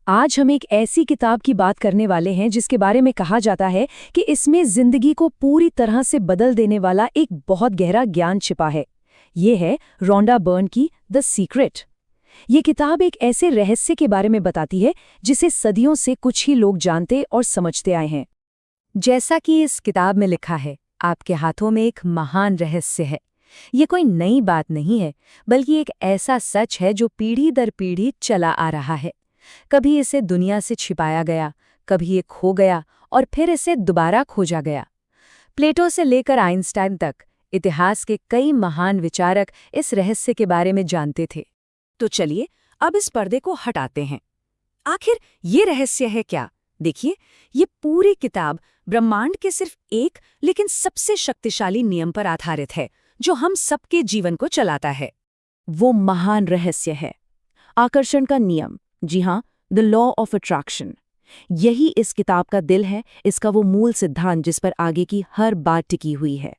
आज हम एक ऐसी किताब की बात करने वाले हैं जिसके बारे में कहा जाता है कि इसमें जिंदगी को पूरी तरह से बदल देने वाला एक बहुत गहरा ज्ञान छिपा है। ये है रोंडा बर्न की द सीक्रेट। ये किताब एक ऐसे रहस्य के बारे में बताती है जिसे सदियों से कुछ ही लोग जानते और समझते आए हैं। जैसा कि इस किताब में लिखा है, आपके हाथों में एक महान रहस्य है। ये कोई नई बात नहीं है, बल्कि एक ऐसा सच है जो पीढ़ी दर पीढ़ी चला आ रहा है। कभी इसे दुनिया से छिपाया गया, कभी ये खो गया और फिर इसे दोबारा खोजा गया। प्लेटो से लेकर आइंस्टाइन तक इतिहास के कई महान विचारक इस रहस्य के बारे में जानते थे। तो चलिए अब इस पर्दे को हटाते हैं। आखिर ये रहस्य है क्या? देखिए, ये पूरी किताब ब्रह्मांड के सिर्फ एक लेकिन सबसे शक्तिशाली नियम पर आधारित है जो हम सबके जीवन को चलाता है। वो महान रहस्य है आकर्षण का नियम। जी हाँ, द लॉ ऑफ अट्रैक्शन। यही इस किताब का दिल है, इसका वो मूल सिद्धांत जिस पर आगे की हर बात टिकी हुई है।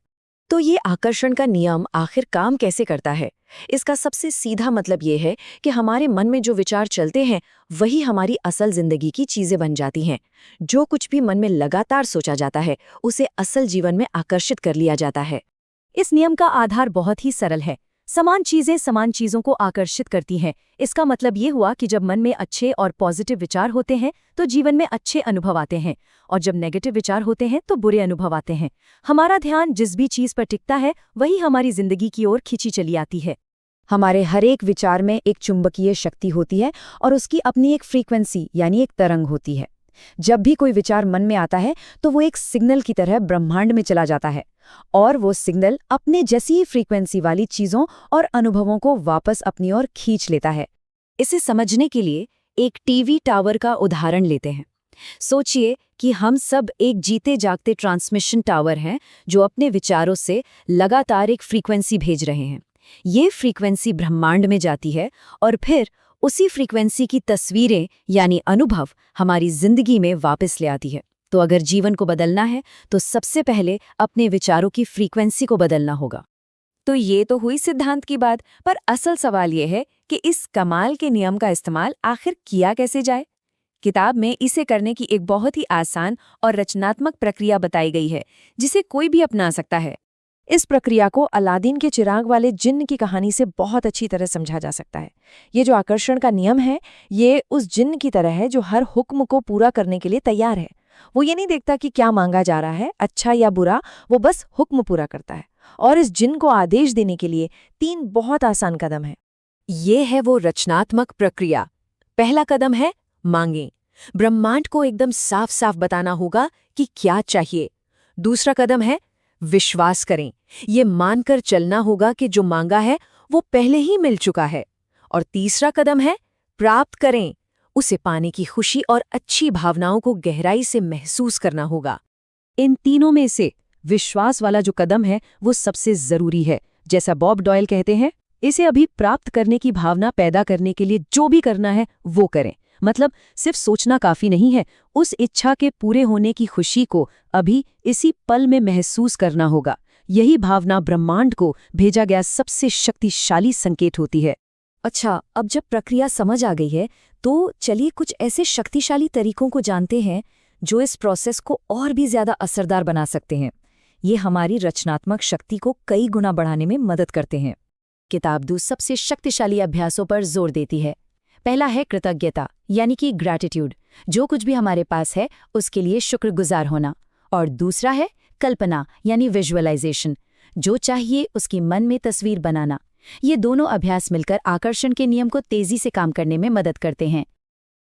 तो ये आकर्षण का नियम आखिर काम कैसे करता है? इसका सबसे सीधा मतलब ये है कि हमारे मन में जो विचार चलते हैं वही हमारी असल जिंदगी की चीजें बन जाती हैं। जो कुछ भी मन में लगातार सोचा जाता है उसे असल जीवन में आकर्षित कर लिया जाता है। इस नियम का आधार बहुत ही सरल है। समान चीजें समान चीजों को आकर्षित करती हैं। इसका मतलब ये हुआ कि जब मन में अच्छे और पॉजिटिव विचार होते हैं तो जीवन में अच्छे अनुभव आते हैं, और जब नेगेटिव विचार होते हैं तो बुरे अनुभव आते हैं। हमारा ध्यान जिस भी चीज पर टिकता है वही हमारी जिंदगी की ओर खींची चली आती है। हमारे हर एक विचार में एक चुंबकीय शक्ति होती है और उसकी अपनी एक फ्रीक्वेंसी यानी एक तरंग होती है। जब भी कोई विचार मन में आता है तो वो एक सिग्नल की तरह ब्रह्मांड में चला जाता है, और वो सिग्नल अपने जैसी ही फ्रीक्वेंसी वाली चीजों और अनुभवों को वापस अपनी ओर खींच लेता है। इसे समझने के लिए एक टीवी टावर का उदाहरण लेते हैं। सोचिए कि हम सब एक जीते जागते ट्रांसमिशन टावर हैं जो अपने विचारों से लगातार एक फ्रीक्वेंसी भेज रहे हैं। ये फ्रीक्वेंसी ब्रह्मांड में जाती है और फिर उसी फ्रीक्वेंसी की तस्वीरें यानी अनुभव हमारी जिंदगी में वापस ले आती है। तो अगर जीवन को बदलना है तो सबसे पहले अपने विचारों की फ्रीक्वेंसी को बदलना होगा। तो ये तो हुई सिद्धांत की बात, पर असल सवाल ये है कि इस कमाल के नियम का इस्तेमाल आखिर किया कैसे जाए। किताब में इसे करने की एक बहुत ही आसान और रचनात्मक प्रक्रिया बताई गई है जिसे कोई भी अपना सकता है। इस प्रक्रिया को अलादीन के चिराग वाले जिन्न की कहानी से बहुत अच्छी तरह समझा जा सकता है। ये जो आकर्षण का नियम है, ये उस जिन्न की तरह है जो हर हुक्म को पूरा करने के लिए तैयार है। वो ये नहीं देखता कि क्या मांगा जा रहा है, अच्छा या बुरा, वो बस हुक्म पूरा करता है। और इस जिन्न को आदेश देने के लिए 3 बहुत आसान कदम है। ये है वो रचनात्मक प्रक्रिया। पहला कदम है मांगें। ब्रह्मांड को एकदम साफ साफ बताना होगा कि क्या चाहिए। दूसरा कदम है विश्वास करें। ये मानकर चलना होगा कि जो मांगा है वो पहले ही मिल चुका है। और तीसरा कदम है प्राप्त करें। उसे पाने की खुशी और अच्छी भावनाओं को गहराई से महसूस करना होगा। इन तीनों में से विश्वास वाला जो कदम है वो सबसे जरूरी है। जैसा बॉब डॉयल कहते हैं, इसे अभी प्राप्त करने की भावना पैदा करने के लिए जो भी करना है वो करें। मतलब सिर्फ सोचना काफी नहीं है, उस इच्छा के पूरे होने की खुशी को अभी इसी पल में महसूस करना होगा। यही भावना ब्रह्मांड को भेजा गया सबसे शक्तिशाली संकेत होती है। अच्छा, अब जब प्रक्रिया समझ आ गई है तो चलिए कुछ ऐसे शक्तिशाली तरीकों को जानते हैं जो इस प्रोसेस को और भी ज्यादा असरदार बना सकते हैं। ये हमारी रचनात्मक शक्ति को कई गुना बढ़ाने में मदद करते हैं। किताब 2 सबसे शक्तिशाली अभ्यासों पर जोर देती है। पहला है कृतज्ञता यानी कि ग्रैटिट्यूड, जो कुछ भी हमारे पास है उसके लिए शुक्रगुजार होना। और दूसरा है कल्पना यानी विजुअलाइजेशन, जो चाहिए उसकी मन में तस्वीर बनाना। ये दोनों अभ्यास मिलकर आकर्षण के नियम को तेजी से काम करने में मदद करते हैं।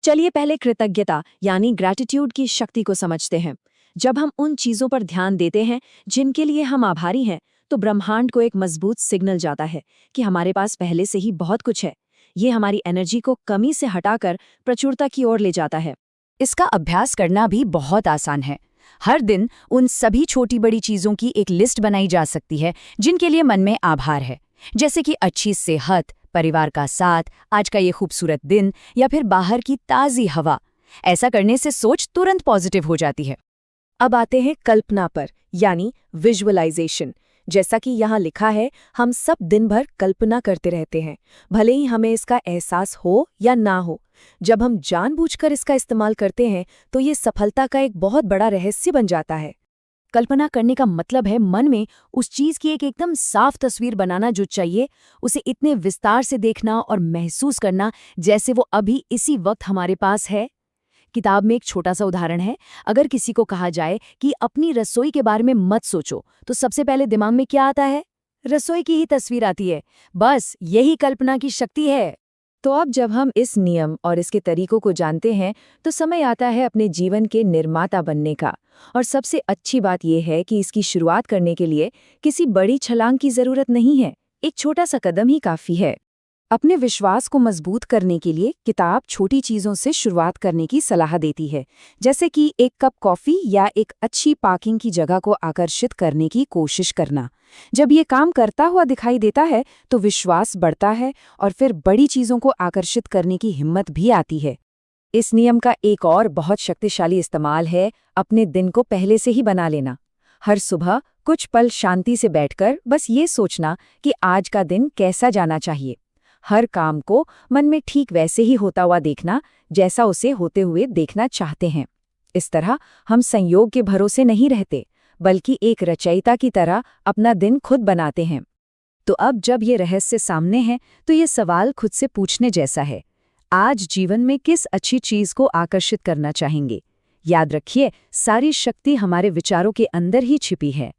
चलिए पहले कृतज्ञता यानी ग्रैटिट्यूड की शक्ति को समझते हैं। जब हम उन चीजों पर ध्यान देते हैं जिनके लिए हम आभारी हैं तो ब्रह्मांड को एक मजबूत सिग्नल जाता है कि हमारे पास पहले से ही बहुत कुछ है। ये हमारी एनर्जी को कमी से हटाकर प्रचुरता की ओर ले जाता है। इसका अभ्यास करना भी बहुत आसान है। हर दिन उन सभी छोटी बड़ी चीजों की एक लिस्ट बनाई जा सकती है जिनके लिए मन में आभार है, जैसे कि अच्छी सेहत, परिवार का साथ, आज का ये खूबसूरत दिन या फिर बाहर की ताज़ी हवा। ऐसा करने से सोच तुरंत पॉजिटिव हो जाती है। अब आते हैं कल्पना पर यानी विजुअलाइजेशन। जैसा कि यहाँ लिखा है, हम सब दिन भर कल्पना करते रहते हैं, भले ही हमें इसका एहसास हो या ना हो। जब हम जानबूझकर इसका इस्तेमाल करते हैं तो ये सफलता का एक बहुत बड़ा रहस्य बन जाता है। कल्पना करने का मतलब है मन में उस चीज की एक एकदम साफ तस्वीर बनाना जो चाहिए, उसे इतने विस्तार से देखना और महसूस करना जैसे वो अभी इसी वक्त हमारे पास है। किताब में एक छोटा सा उदाहरण है। अगर किसी को कहा जाए कि अपनी रसोई के बारे में मत सोचो, तो सबसे पहले दिमाग में क्या आता है? रसोई की ही तस्वीर आती है। बस यही कल्पना की शक्ति है। तो अब जब हम इस नियम और इसके तरीकों को जानते हैं, तो समय आता है अपने जीवन के निर्माता बनने का। और सबसे अच्छी बात यह है कि इसकी शुरुआत करने के लिए किसी बड़ी छलांग की जरूरत नहीं है। एक छोटा सा कदम ही काफी है। अपने विश्वास को मजबूत करने के लिए किताब छोटी चीजों से शुरुआत करने की सलाह देती है, जैसे कि एक कप कॉफी या एक अच्छी पार्किंग की जगह को आकर्षित करने की कोशिश करना। जब ये काम करता हुआ दिखाई देता है तो विश्वास बढ़ता है और फिर बड़ी चीजों को आकर्षित करने की हिम्मत भी आती है। इस नियम का एक और बहुत शक्तिशाली इस्तेमाल है अपने दिन को पहले से ही बना लेना। हर सुबह कुछ पल शांति से बैठकर बस ये सोचना कि आज का दिन कैसा जाना चाहिए। हर काम को मन में ठीक वैसे ही होता हुआ देखना जैसा उसे होते हुए देखना चाहते हैं। इस तरह हम संयोग के भरोसे नहीं रहते, बल्कि एक रचयिता की तरह अपना दिन खुद बनाते हैं। तो अब जब ये रहस्य सामने है तो ये सवाल खुद से पूछने जैसा है, आज जीवन में किस अच्छी चीज को आकर्षित करना चाहेंगे? याद रखिए, सारी शक्ति हमारे विचारों के अंदर ही छिपी है।